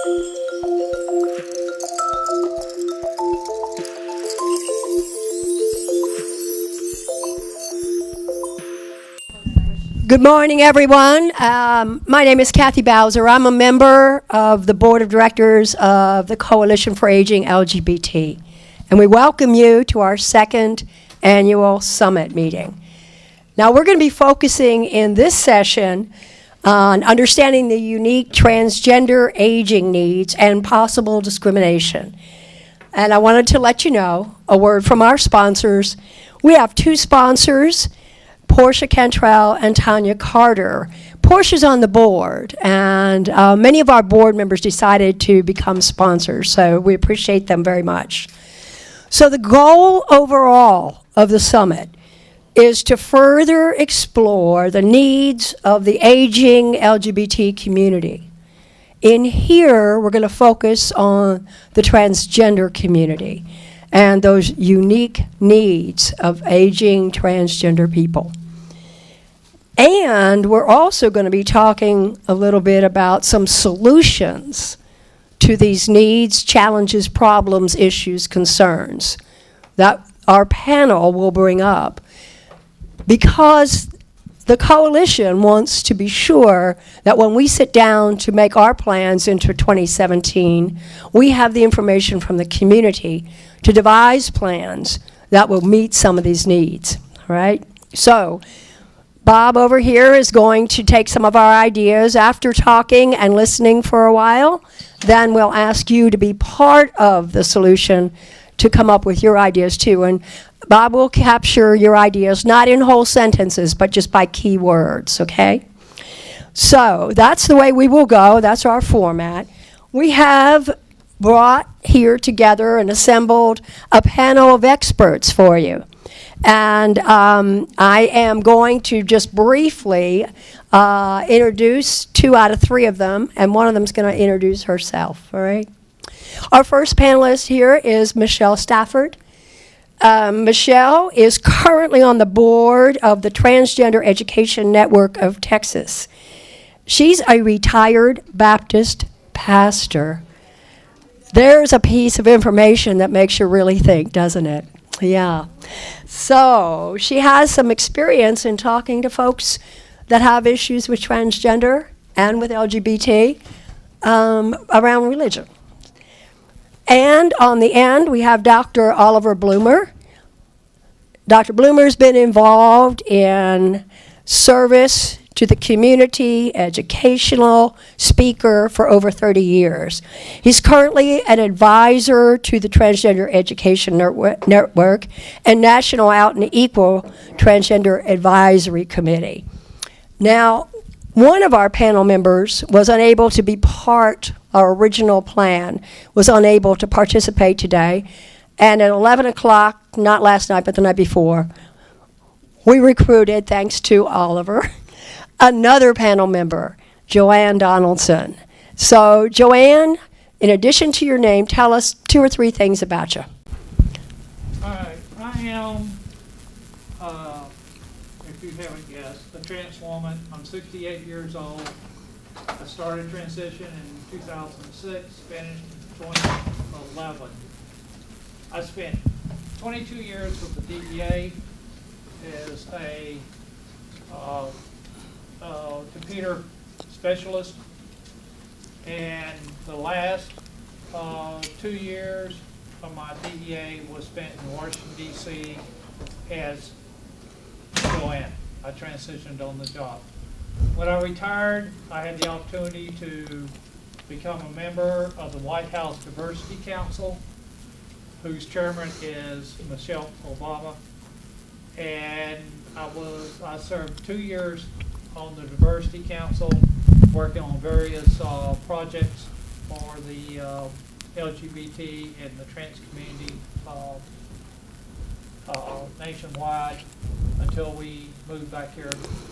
Good morning, everyone. My name is Kathy Bowser. I'm a member of the Board of Directors of the Coalition for Aging LGBT. And we welcome you to our second annual summit meeting. Now, we're going to be focusing in this session on understanding the unique transgender aging needs and possible discrimination. And I wanted to let you know a word from our sponsors. We have two sponsors, Portia Cantrell and Tanya Carter. Portia's on the board, and many of our board members decided to become sponsors, so we appreciate them very much. So the goal overall of the summit is to further explore the needs of the aging LGBT community. In here, we're going to focus on the transgender community and those unique needs of aging transgender people. And we're also going to be talking a little bit about some solutions to these needs, challenges, problems, issues, concerns that our panel will bring up, because the coalition wants to be sure that when we sit down to make our plans into 2017, we have the information from the community to devise plans that will meet some of these needs, all right? So Bob over here is going to take some of our ideas after talking and listening for a while. Then we'll ask you to be part of the solution to come up with your ideas too. And Bob will capture your ideas, not in whole sentences, but just by key words, okay? So that's the way we will go. That's our format. We have brought here together and assembled a panel of experts for you. And I am going to just briefly introduce 2 out of 3 of them, and one of them is going to introduce herself, all right? Our first panelist here is Michelle Stafford. Michelle is currently on the board of the Transgender Education Network of Texas. She's a retired Baptist pastor. There's a piece of information that makes you really think, doesn't it? Yeah. So she has some experience in talking to folks that have issues with transgender and with LGBT around religion. And on the end, we have Dr. Oliver Bloomer. Dr. Bloomer's been involved in service to the community, educational speaker for over 30 years. He's currently an advisor to the Transgender Education Network and National Out and Equal Transgender Advisory Committee. Now, one of our panel members was unable to be part, our original plan, was unable to participate today. And at 11 o'clock, not last night, but the night before, we recruited, thanks to Oliver, another panel member, Joanne Donaldson. So, Joanne, in addition to your name, tell us 2 or 3 things about you. All right, I am, if you haven't guessed, a trans woman. I'm 68 years old. I started transition in 2006, finished in 2011. I spent 22 years with the DEA as a computer specialist, and the last 2 years of my DEA was spent in Washington, D.C. as Joanne. I transitioned on the job. When I retired, I had the opportunity to become a member of the White House Diversity Council, whose chairman is Michelle Obama, and I served 2 years on the Diversity Council, working on various projects for the LGBT and the trans community nationwide until we moved back here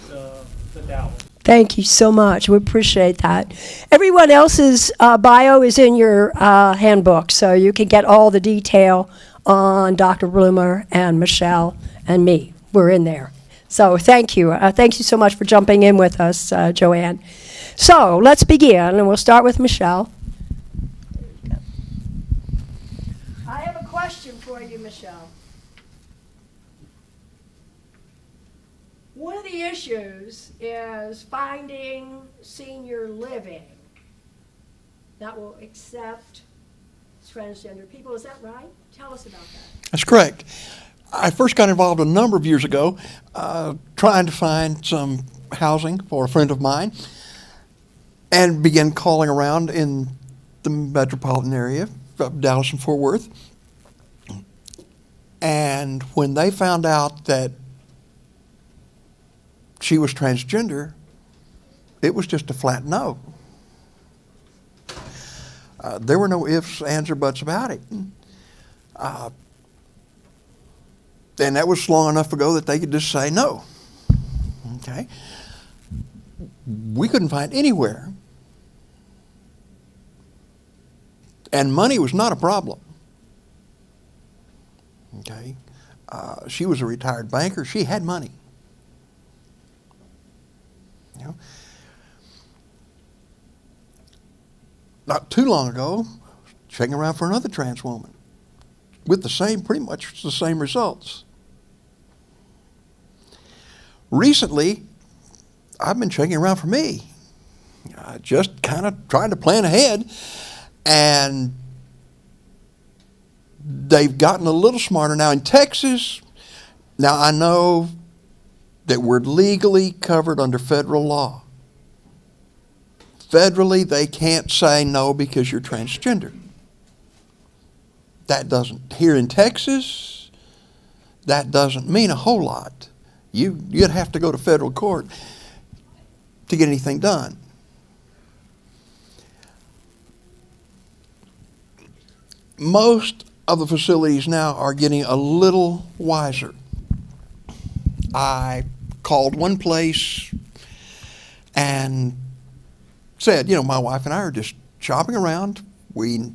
to Dallas. Thank you so much. We appreciate that. Everyone else's bio is in your handbook, so you can get all the detail on Dr. Bloomer and Michelle and me. We're in there. So thank you. Thank you so much for jumping in with us, Joanne. So let's begin, and we'll start with Michelle. question for you, Michelle. One of the issues is finding senior living that will accept transgender people. Is that right? Tell us about that. That's correct. I first got involved a number of years ago trying to find some housing for a friend of mine and began calling around in the metropolitan area of Dallas and Fort Worth. And when they found out that she was transgender, it was just a flat no. There were no ifs, ands, or buts about it. And that was long enough ago that they could just say no. Okay? We couldn't find anywhere. And money was not a problem. Okay? She was a retired banker. She had money. You know? Not too long ago, checking around for another trans woman with the same, pretty much the same results. Recently, I've been checking around for me, just kind of trying to plan ahead, and they've gotten a little smarter now in Texas. Now I know that we're legally covered under federal law. Federally, they can't say no because you're transgender. That doesn't, here in Texas, that doesn't mean a whole lot. You'd have to go to federal court to get anything done. Most of the facilities now are getting a little wiser. I called one place and said, you know, my wife and I are just shopping around. We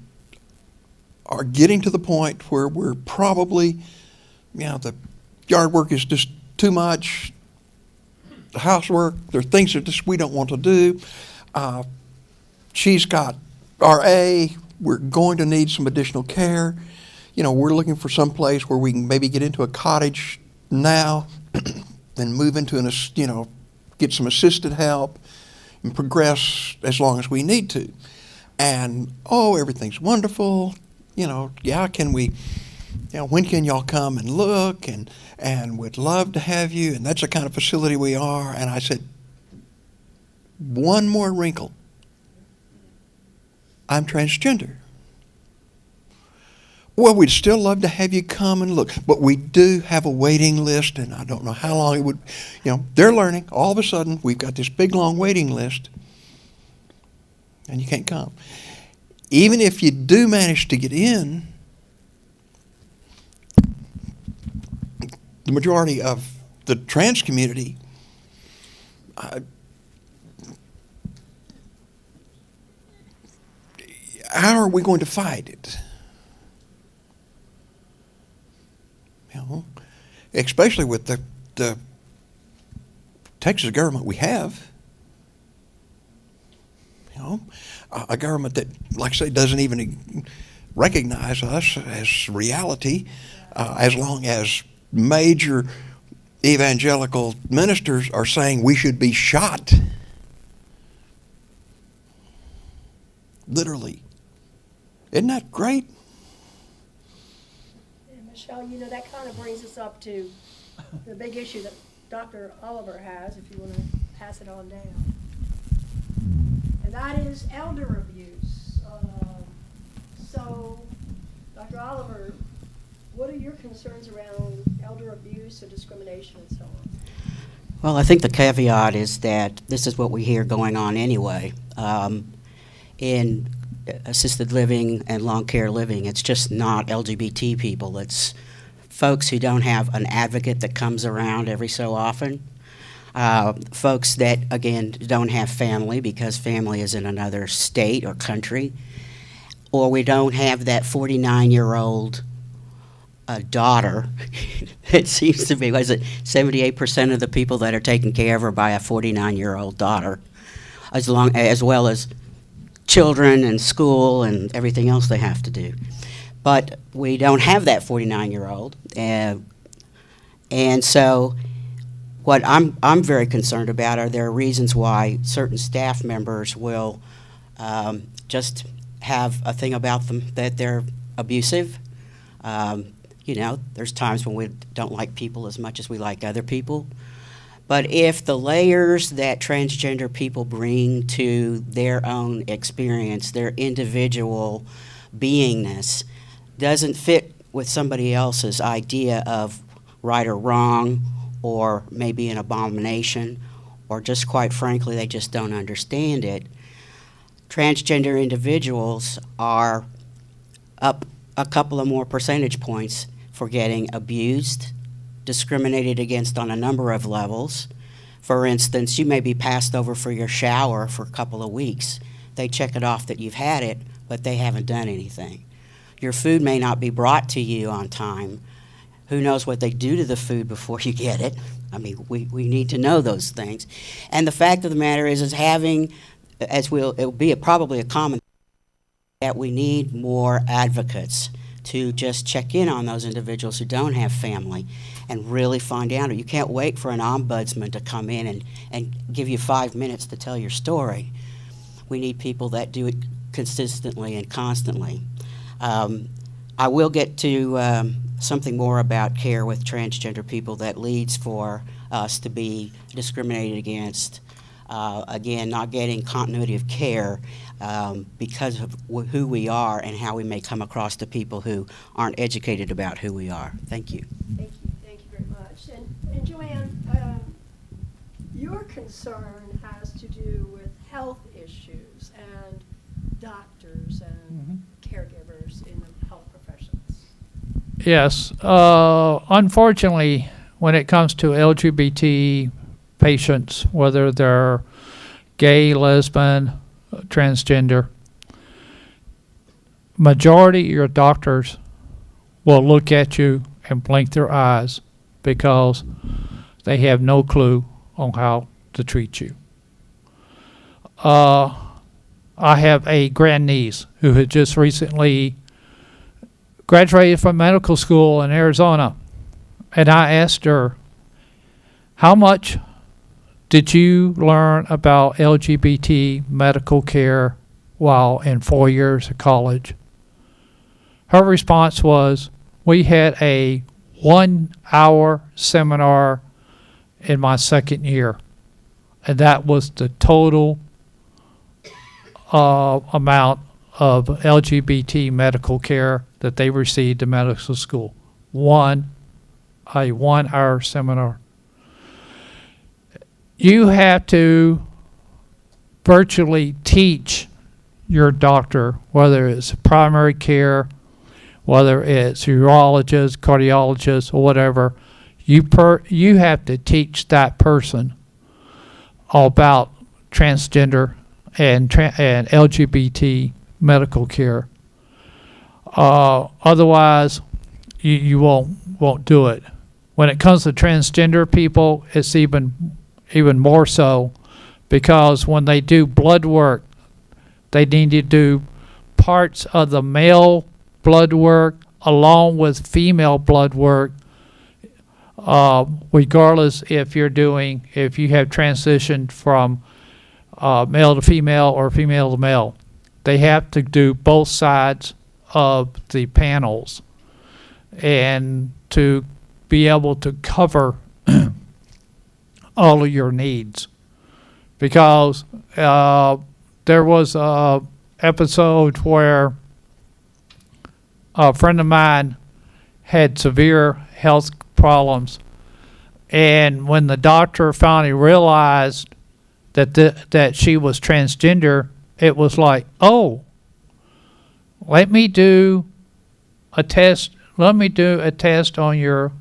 are getting to the point where we're probably, you know, the yard work is just too much. The housework, there are things that just we don't want to do. She's got RA. We're going to need some additional care. You know, we're looking for some place where we can maybe get into a cottage now, then move into an, you know, get some assisted help and progress as long as we need to. And, oh, everything's wonderful. You know, yeah, can we, you know, when can y'all come and look? And we'd love to have you. And that's the kind of facility we are. And I said, one more wrinkle. I'm transgender. Well, we'd still love to have you come and look, but we do have a waiting list, and I don't know how long it would, you know, they're learning. All of a sudden, we've got this big, long waiting list, and you can't come. Even if you do manage to get in, the majority of the trans community how are we going to fight it? You know, especially with the Texas government we have. You know, a government that, like I say, doesn't even recognize us as reality, as long as major evangelical ministers are saying we should be shot. Literally. Isn't that great? Michelle, you know, that kind of brings us up to the big issue that Dr. Oliver has, if you want to pass it on down. And that is elder abuse. So, Dr. Oliver, what are your concerns around elder abuse or discrimination and so on? Well, I think the caveat is that this is what we hear going on anyway. In assisted living and long care living, it's just not LGBT people. It's folks who don't have an advocate that comes around every so often. Folks that, again, don't have family because family is in another state or country. Or we don't have that 49-year-old daughter. It seems to be, was it 78% of the people that are taken care of are by a 49-year-old daughter, as well as children and school and everything else they have to do. But we don't have that 49-year-old. And so what I'm very concerned about are there are reasons why certain staff members will just have a thing about them that they're abusive. You know, there's times when we don't like people as much as we like other people. But if the layers that transgender people bring to their own experience, their individual beingness, doesn't fit with somebody else's idea of right or wrong, or maybe an abomination, or just quite frankly, they just don't understand it, transgender individuals are up a couple of more percentage points for getting abused, discriminated against on a number of levels. For instance, you may be passed over for your shower for a couple of weeks. They check it off that you've had it, but they haven't done anything. Your food may not be brought to you on time. Who knows what they do to the food before you get it? I mean, we need to know those things. And the fact of the matter is having, it'll be probably a common, that we need more advocates to just check in on those individuals who don't have family and really find out. You can't wait for an ombudsman to come in and give you 5 minutes to tell your story. We need people that do it consistently and constantly. I will get to something more about care with transgender people that leads for us to be discriminated against. Again, not getting continuity of care because of who we are and how we may come across to people who aren't educated about who we are. Thank you. Thank you very much. And Joanne, your concern has to do with health issues and doctors and caregivers in the health professions. Yes. Unfortunately, when it comes to LGBT patients, whether they're gay, lesbian, transgender, majority of your doctors will look at you and blink their eyes because they have no clue on how to treat you. I have a grandniece who had just recently graduated from medical school in Arizona, and I asked her, how much did you learn about LGBT medical care while in 4 years of college? Her response was, we had a 1-hour seminar in my second year, and that was the total amount of LGBT medical care that they received in medical school. A 1-hour seminar. You have to virtually teach your doctor, whether it's primary care, whether it's urologist, cardiologist, or whatever. You have to teach that person all about transgender and LGBT medical care. Otherwise, you won't do it. When it comes to transgender people, it's even more so, because when they do blood work, they need to do parts of the male blood work along with female blood work, regardless if you have transitioned from male to female or female to male. They have to do both sides of the panels and to be able to cover all of your needs. Because there was a episode where a friend of mine had severe health problems, and when the doctor finally realized that she was transgender, it was like, oh, let me do a test on your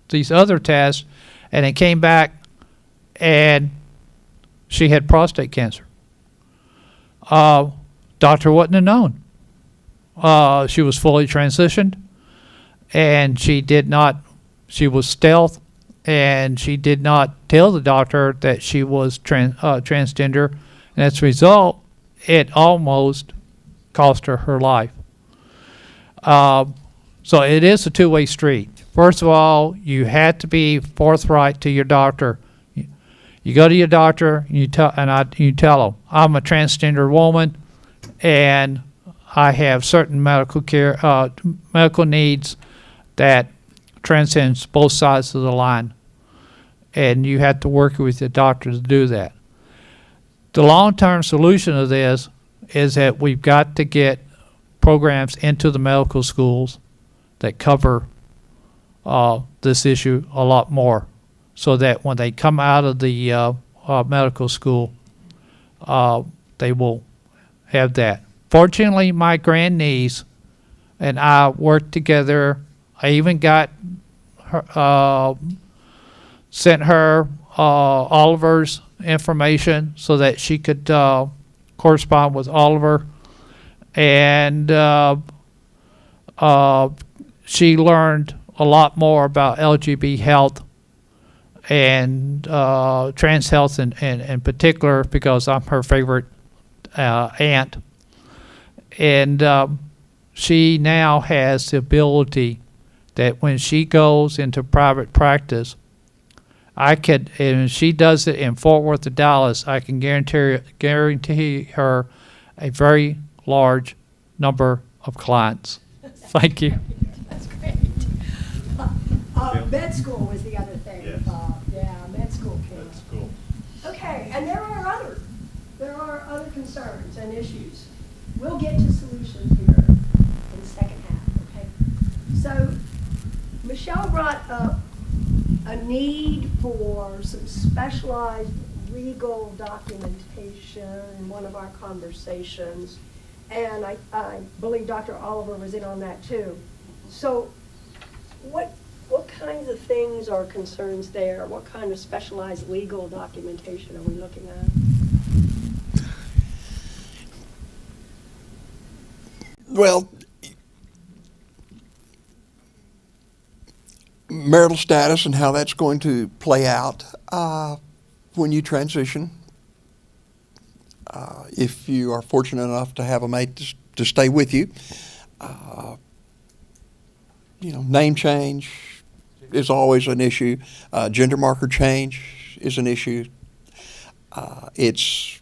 these other tests, and it came back and she had prostate cancer. Doctor wouldn't have known. She was fully transitioned, and she was stealth, and she did not tell the doctor that she was transgender, and as a result, it almost cost her life. So it is a two-way street. First of all, you had to be forthright to your doctor. You go to your doctor, and you tell them, I'm a transgender woman, and I have certain medical needs that transcends both sides of the line, and you have to work with your doctor to do that. The long-term solution of this is that we've got to get programs into the medical schools that cover this issue a lot more, so that when they come out of the medical school, they will have that. Fortunately, my grandniece and I worked together. I even got her, sent her Oliver's information so that she could correspond with Oliver, and she learned a lot more about LGBT health and trans health in particular, because I'm her favorite aunt. And she now has the ability that when she goes into private practice, and she does it in Fort Worth or Dallas, I can guarantee her a very large number of clients. Thank you. That's great. Med school was the other thing. Yes. Yeah, med school came That's up. cool. Okay, and there are other concerns and issues. We'll get to solutions here in the second half, okay? So, Michelle brought up a need for some specialized legal documentation in one of our conversations, and I believe Dr. Oliver was in on that too. So, what kinds of things are concerns there? What kind of specialized legal documentation are we looking at? Well, marital status and how that's going to play out when you transition. If you are fortunate enough to have a mate to stay with you, name change is always an issue. Gender marker change is an issue. It's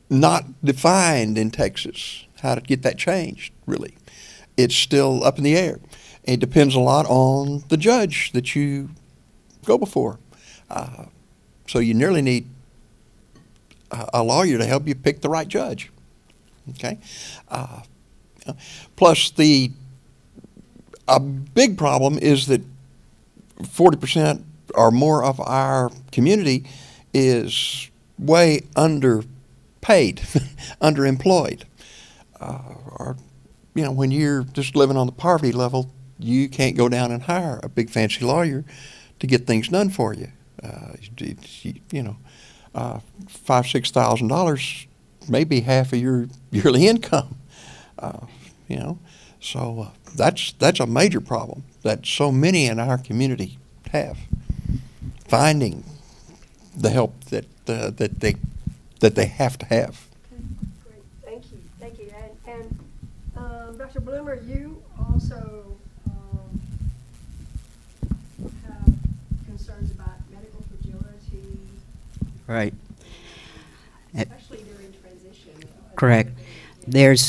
not defined in Texas how to get that changed, really. It's still up in the air. It depends a lot on the judge that you go before. So you nearly need a lawyer to help you pick the right judge. Okay? Plus, a big problem is that 40% or more of our community is way underpaid, underemployed. When you're just living on the poverty level, you can't go down and hire a big fancy lawyer to get things done for you. $5,000-6,000 may be half of your yearly income. So that's a major problem that so many in our community have. Finding the help that they have to have. Great, thank you. And Dr. Bloomer, you also have concerns about medical fragility, Right. especially during transition. Correct. There's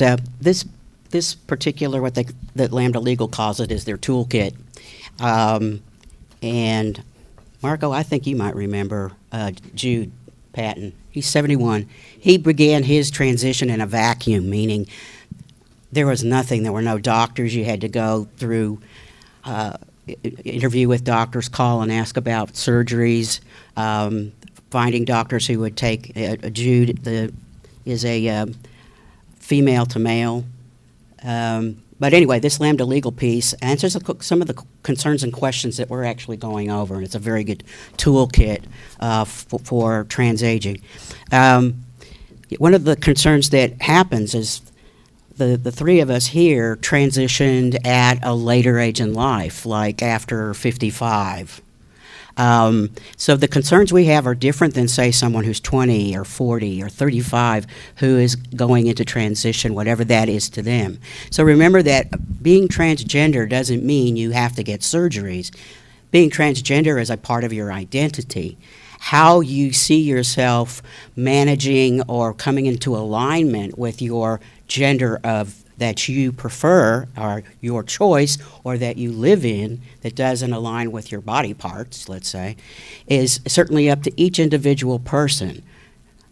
this particular that Lambda Legal calls it is their toolkit, and Marco, I think you might remember Jude Patton. He's 71. He began his transition in a vacuum, meaning there was nothing. There were no doctors. You had to go through interview with doctors, call and ask about surgeries, finding doctors who would take Jude is a female to male. But anyway, this Lambda Legal piece answers some of the concerns and questions that we're actually going over, and it's a very good toolkit for trans aging. One of the concerns that happens is the three of us here transitioned at a later age in life, like after 55. So the concerns we have are different than, say, someone who's 20 or 40 or 35 who is going into transition, whatever that is to them. So remember that being transgender doesn't mean you have to get surgeries. Being transgender is a part of your identity. How you see yourself managing or coming into alignment with your gender of that you prefer or your choice or that you live in that doesn't align with your body parts, let's say, is certainly up to each individual person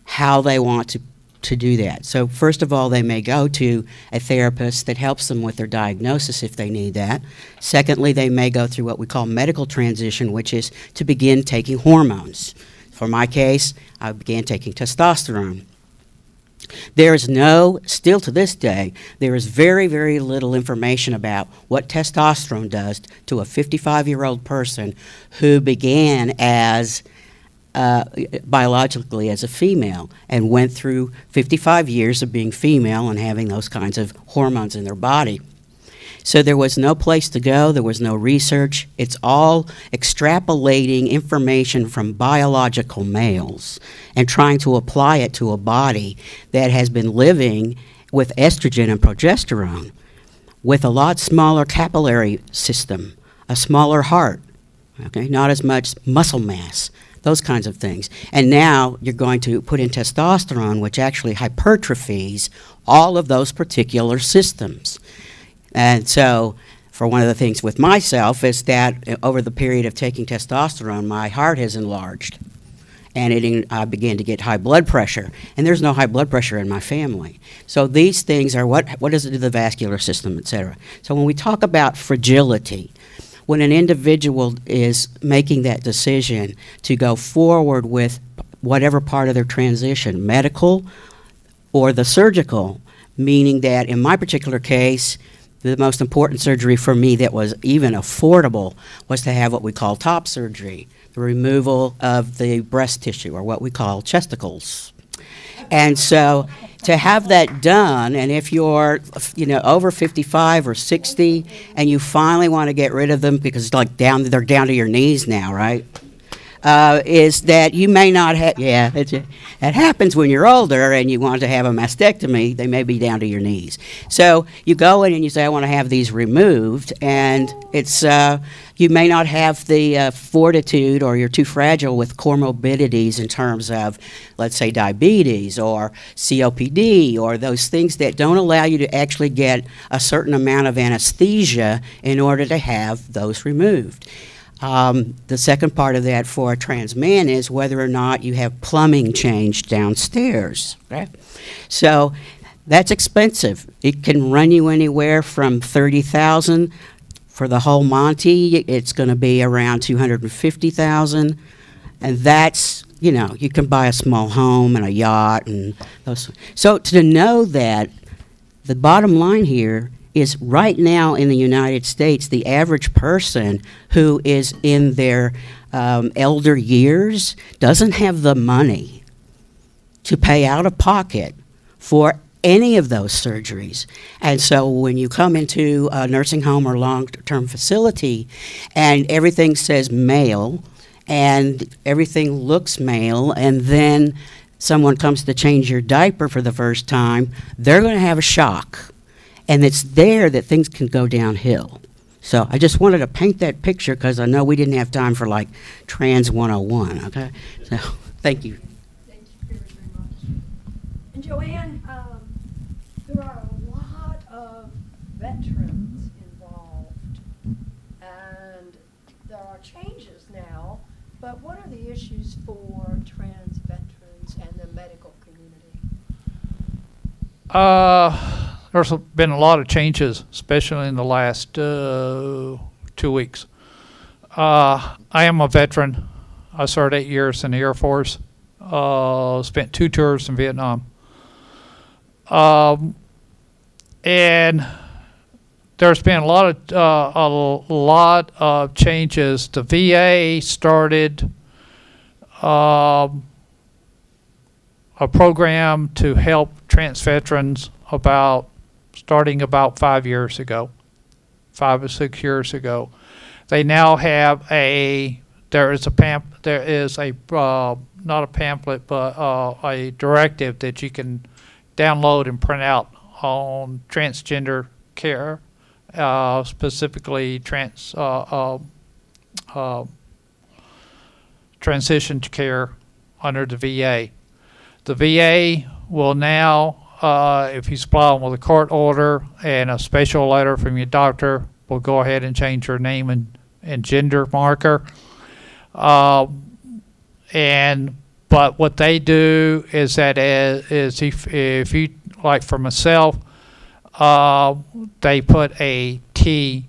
how they want to do that. So first of all, they may go to a therapist that helps them with their diagnosis if they need that. Secondly, they may go through what we call medical transition, which is to begin taking hormones. For my case, I began taking testosterone. There is still to this day, there is very, very little information about what testosterone does to a 55-year-old person who began as biologically as a female and went through 55 years of being female and having those kinds of hormones in their body. So there was no place to go, there was no research. It's all extrapolating information from biological males and trying to apply it to a body that has been living with estrogen and progesterone, with a lot smaller capillary system, a smaller heart, okay, not as much muscle mass, those kinds of things. And now you're going to put in testosterone, which actually hypertrophies all of those particular systems. And so, for one of the things with myself is that over the period of taking testosterone, my heart has enlarged. And I began to get high blood pressure. And there's no high blood pressure in my family. So these things are what does it do to the vascular system, et cetera. So when we talk about fragility, when an individual is making that decision to go forward with whatever part of their transition, medical or the surgical, meaning that in my particular case, the most important surgery for me that was even affordable was to have what we call top surgery, the removal of the breast tissue, or what we call chesticles. And so to have that done, and if you're over 55 or 60 and you finally want to get rid of them because they're down to your knees now, right? Is that you may not have, it happens when you're older and you want to have a mastectomy, they may be down to your knees. So you go in and you say, I want to have these removed, and it's, you may not have the fortitude, or you're too fragile with comorbidities in terms of, let's say, diabetes or COPD, or those things that don't allow you to actually get a certain amount of anesthesia in order to have those removed. The second part of that for a trans man is whether or not you have plumbing changed downstairs. Okay? So that's expensive. It can run you anywhere from $30,000 for the whole Monty. It's going to be around $250,000, and that's you can buy a small home and a yacht and those. So to know that the bottom line here is right now in the United States, the average person who is in their elder years doesn't have the money to pay out of pocket for any of those surgeries. And so when you come into a nursing home or long-term facility and everything says male and everything looks male, and then someone comes to change your diaper for the first time, they're going to have a shock. And it's there that things can go downhill. So I just wanted to paint that picture because I know we didn't have time for Trans 101, okay? So thank you. Thank you very, very much. And Joanne, there are a lot of veterans involved, and there are changes now, but what are the issues for trans veterans and the medical community? There's been a lot of changes, especially in the last 2 weeks. I am a veteran. I served 8 years in the Air Force. Spent 2 tours in Vietnam. And there's been a lot of changes. The VA started a program to help trans veterans starting about 5 years ago, 5 or 6 years ago. They now have a there is a not a pamphlet, but a directive that you can download and print out on transgender care, specifically transition care under the VA. The VA will now, if you supply them with a court order and a special letter from your doctor, will go ahead and change your name and gender marker. But what they do is that if you, like for myself, they put a T,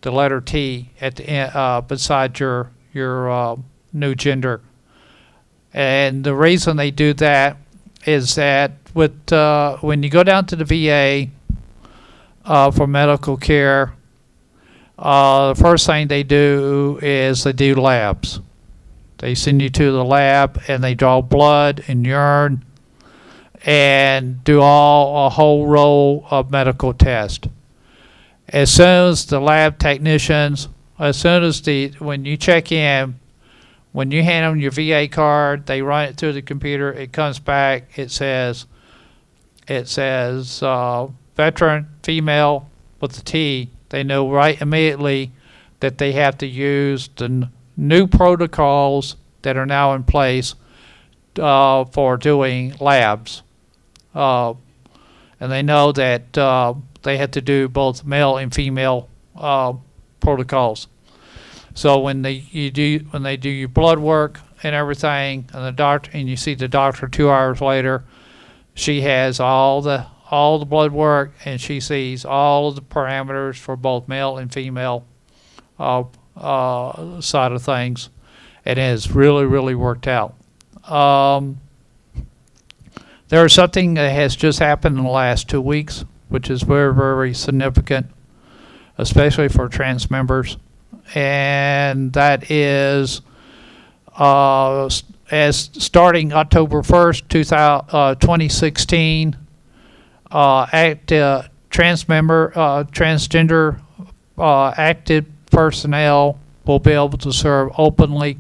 the letter T at the end, beside your new gender. And the reason they do that is that when you go down to the VA for medical care, the first thing they do is they do labs. They send you to the lab and they draw blood and urine and do a whole row of medical tests. As soon as the lab technicians, when you check in, when you hand them your VA card, they run it through the computer. It comes back. It says veteran, female with the T. They know right immediately that they have to use the new protocols that are now in place for doing labs. And they know that they have to do both male and female protocols. So when they do your blood work and everything, and you see the doctor 2 hours later, she has all the blood work, and she sees all of the parameters for both male and female side of things, and it has really worked out. There is something that has just happened in the last 2 weeks, which is very significant, especially for trans members, and that is as starting October 1st, 2016, transgender active personnel will be able to serve openly,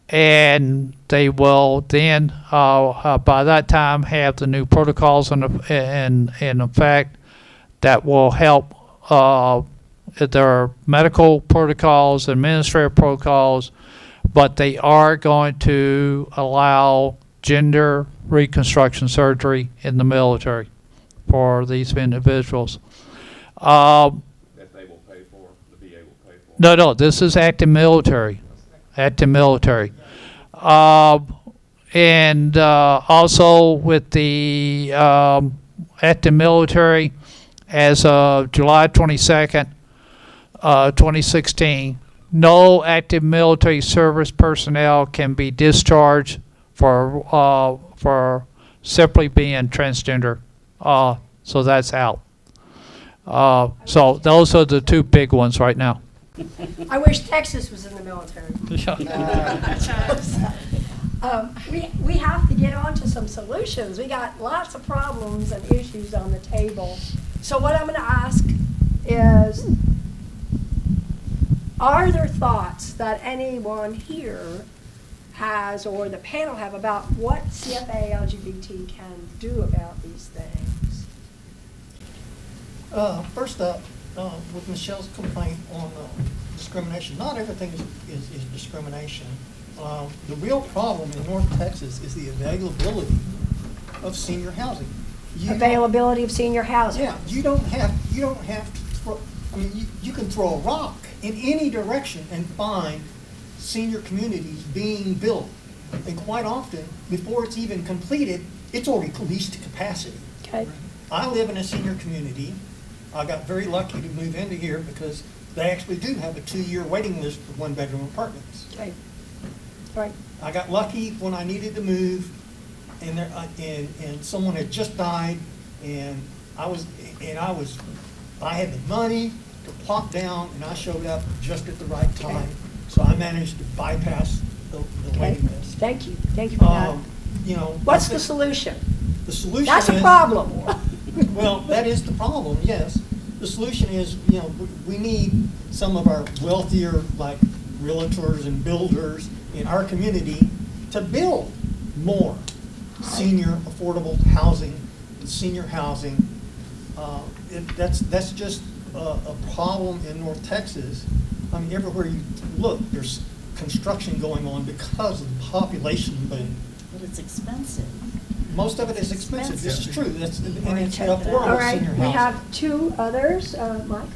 and they will then by that time have the new protocols in effect that will help. There are medical protocols, administrative protocols, but they are going to allow gender reconstruction surgery in the military for these individuals. That they will pay for, the VA will pay for? No, this is active military. Active military. And also with the active military, as of July 22nd, 2016, no active military service personnel can be discharged for simply being transgender. So that's out. So those are the two big ones right now. I wish Texas was in the military. We have to get on to some solutions. We got lots of problems and issues on the table. So what I'm going to ask is, are there thoughts that anyone here has or the panel have about what CFA LGBT can do about these things? First up, with Michelle's complaint on discrimination, not everything is discrimination. The real problem in North Texas is the availability of senior housing. Availability of senior housing. Yeah, you don't have to throw, I mean, you can throw a rock in any direction and find senior communities being built. And quite often, before it's even completed, it's already leased to capacity. Okay. I live in a senior community. I got very lucky to move into here because they actually do have a 2-year waiting list for 1-bedroom apartments. Okay. Right. I got lucky when I needed to move, and and someone had just died, and I had the money to plop down, and I showed up just at the right time. So I managed to bypass the waiting list. Thank you. Thank you for that. You know, What's the solution? The solution That's a is, problem. well, that is the problem, yes. The solution is, you know, we need some of our wealthier, like realtors and builders in our community to build more senior affordable housing, senior housing. That's just a problem in North Texas. I mean, everywhere you look, there's construction going on because of the population boom. But it's expensive. Most of it is expensive. This is true. That's, and it's Check that out. affordable All right, senior we housing. have two others. Mike?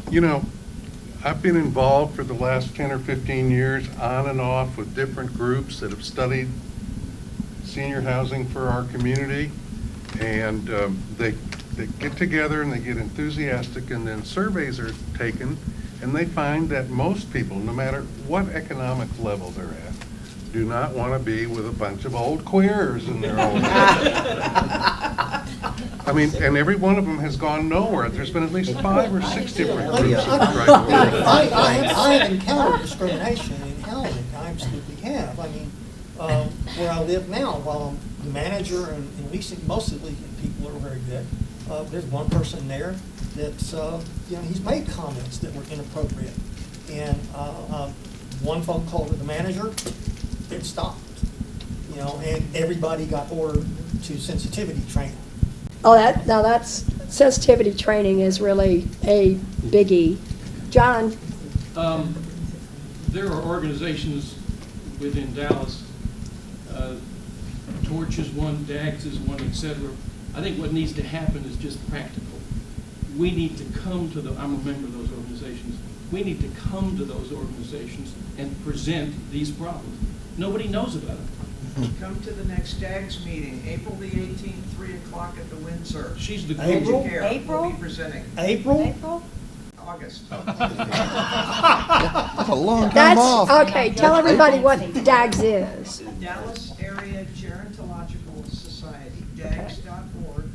You know, I've been involved for the last 10 or 15 years on and off with different groups that have studied senior housing for our community. And they get together and they get enthusiastic, and then surveys are taken, and they find that most people, no matter what economic level they're at, do not want to be with a bunch of old queers in their old I mean, and every one of them has gone nowhere. There's been at least 5 or 6 different groups that have tried to I have encountered discrimination in housing. I absolutely have. I mean, where I live now, while I'm the manager and leasing, most of the leasing people are very good. There's one person there that's, he's made comments that were inappropriate. And one phone call to the manager, it stopped. And everybody got ordered to sensitivity training. Oh, that's sensitivity training is really a biggie. John? There are organizations within Dallas, Torch is one, DAGS is one, etc. I think what needs to happen is just practical. We need to come to I'm a member of those organizations. We need to come to those organizations and present these problems. Nobody knows about it. Come to the next DAGS meeting, April the 18th, 3 o'clock at the Windsor. She's the April? guru. April? Will be presenting. April? August. That's a long time That's, off. okay, tell everybody what DAGS is. Dallas Area Gerontological Society, dags.org.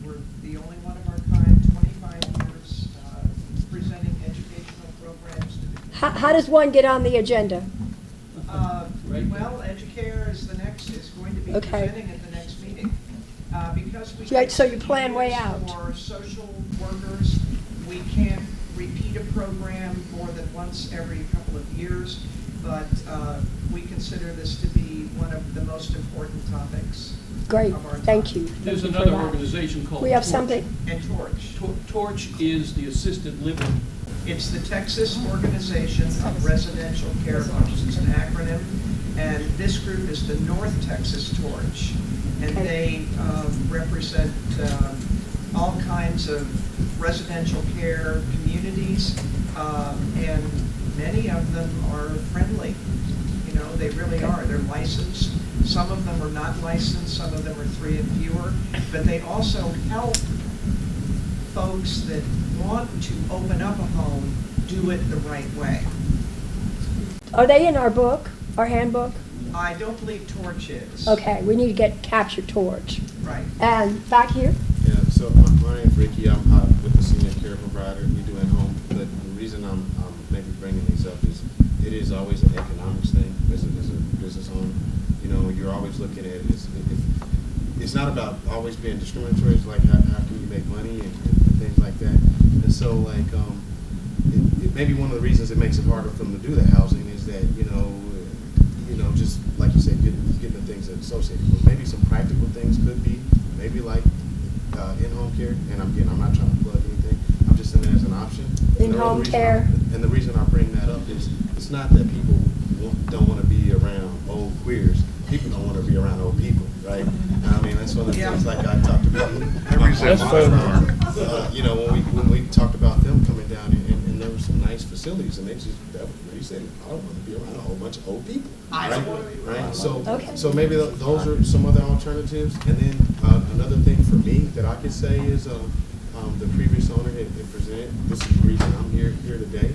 We're the only one of our kind, 25 years, presenting educational programs to the community. How does one get on the agenda? Well, Educare is going to be Okay. presenting at the next meeting. Because we Right, so you plan way out. For social workers, we can't repeat a program more than once every couple of years, but we consider this to be one of the most important topics. Great, Of our thank time. you. There's Thank you for another that. organization called We have Torch. something. And Torch. Torch is the assisted living. It's the Texas Organization of Residential Care Homes. It's an acronym. And this group is the North Texas Torch. And they represent all kinds of residential care communities. And many of them are friendly. They really are. They're licensed. Some of them are not licensed. Some of them are 3 and fewer. But they also help folks that want to open up a home do it the right way. Are they in our book, our handbook? I don't believe Torch is. Okay, we need to get Capture Torch. Right. And back here? Yeah, so my name's Ricky. I'm with the senior care provider. We do at home. But the reason I'm maybe bringing these up is it is always an economics thing as a business owner. You're always looking at it. It's not about always being discriminatory. It's like how can you make money and things like that. And so it may be one of the reasons it makes it harder for them to do the housing is that just like you said, getting the things that associated with. Maybe some practical things could be maybe like in-home care. And I'm not trying to plug anything. I'm just saying it as an option. In-home care. And the reason I bring that up is it's not that people don't want to be around old queers. People don't want to be around old people, right? I mean, that's one of the things like I talked about. When we talked about them coming down and there were some nice facilities and they said, I don't want to be around a whole bunch of old people. Right? So maybe those are some other alternatives. And then another thing for me that I could say is the previous owner had presented, this is the reason I'm here today,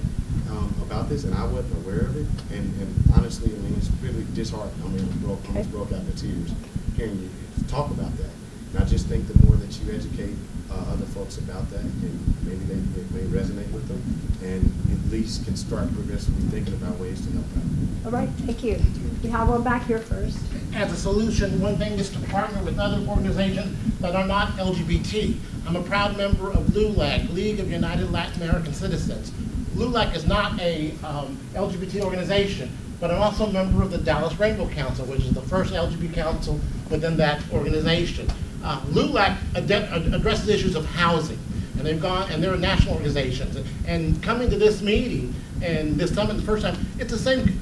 about this, and I wasn't aware of it. And honestly, I mean, it's really disheartening. I mean, I almost broke out into tears hearing you talk about that. And I just think the more that you educate other folks about that, and maybe they may resonate with them, and at least can start progressively thinking about ways to help out. All right, thank you. We have one back here first. As a solution, one thing is to partner with other organizations that are not LGBT. I'm a proud member of LULAC, League of United Latin American Citizens. LULAC is not a LGBT organization, but I'm also a member of the Dallas Rainbow Council, which is the first LGBT council within that organization. LULAC addresses issues of housing, and they're a national organization. And coming to this meeting and this summit the first time, it's the same.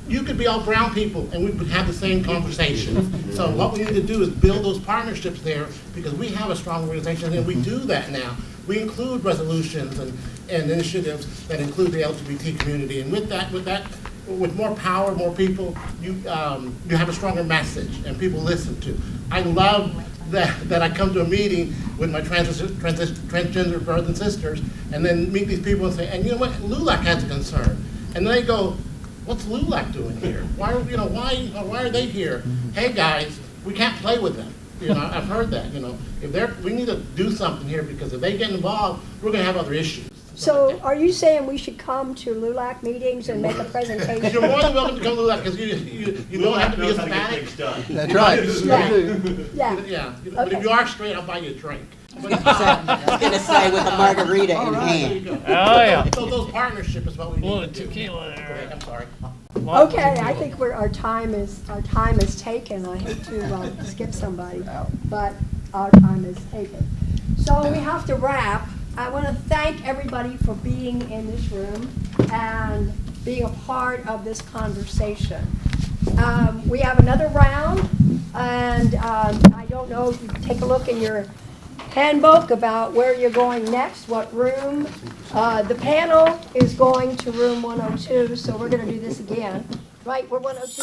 You could be all brown people and we would have the same conversation. So what we need to do is build those partnerships there, because we have a strong organization and we do that now. We include resolutions and initiatives that include the LGBT community. And with more power, more people, you have a stronger message and people listen to. I love that I come to a meeting with my transgender brothers and sisters and then meet these people and say, and you know what, LULAC has a concern. And then they go, what's LULAC doing here? Why are they here? Hey guys, we can't play with them. You know, I've heard that. You know, we need to do something here, because if they get involved, we're going to have other issues. So are you saying we should come to LULAC meetings and make a presentation? You're more than welcome to come to LULAC, because you don't have to be Hispanic. That's right. Yeah. Yeah. But if you are straight, I'll buy you a drink. I was going to say, with a margarita in hand. Oh, yeah. So those partnerships is what we need Little to do. tequila there. I'm sorry. Okay, I think our time is taken. I hate to skip somebody, but our time is taken. So we have to wrap. I want to thank everybody for being in this room and being a part of this conversation. We have another round, and I don't know if you take a look in your handbook about where you're going next, what room. The panel is going to room 102, so we're going to do this again. Right, we're 102.